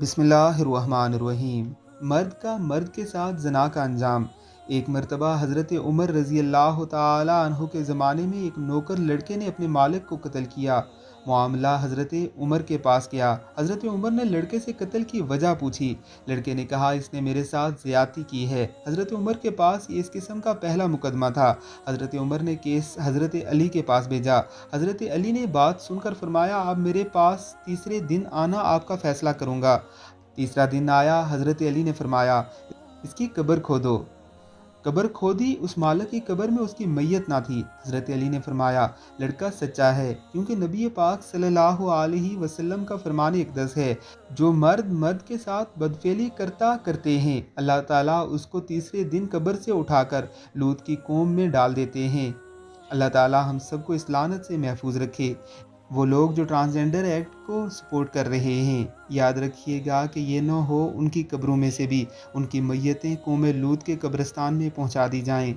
بسم اللہ الرحمن الرحیم۔ مرد کا مرد کے ساتھ زنا کا انجام۔ ایک مرتبہ حضرت عمر رضی اللہ تعالی عنہ کے زمانے میں ایک نوکر لڑکے نے اپنے مالک کو قتل کیا۔ معاملہ حضرت عمر کے پاس گیا۔ حضرت عمر نے لڑکے سے قتل کی وجہ پوچھی۔ لڑکے نے کہا اس نے میرے ساتھ زیادتی کی ہے۔ حضرت عمر کے پاس یہ اس قسم کا پہلا مقدمہ تھا۔ حضرت عمر نے کیس حضرت علی کے پاس بھیجا۔ حضرت علی نے بات سن کر فرمایا آپ میرے پاس تیسرے دن آنا، آپ کا فیصلہ کروں گا۔ تیسرا دن آیا۔ حضرت علی نے فرمایا اس کی قبر کھودو۔ قبر کھودی، اس مالک کی قبر میں اس کی میت نہ تھی۔ حضرت علی نے فرمایا لڑکا سچا ہے، کیونکہ نبی پاک صلی اللہ علیہ وسلم کا فرمان اقدس ہے جو مرد مرد کے ساتھ بدفعلی کرتے ہیں اللہ تعالیٰ اس کو تیسرے دن قبر سے اٹھا کر لوط کی قوم میں ڈال دیتے ہیں۔ اللہ تعالیٰ ہم سب کو اس لعنت سے محفوظ رکھے۔ وہ لوگ جو ٹرانسجنڈر ایکٹ کو سپورٹ کر رہے ہیں، یاد رکھیے گا کہ یہ نہ ہو ان کی قبروں میں سے بھی ان کی میتیں قوم لوط کے قبرستان میں پہنچا دی جائیں۔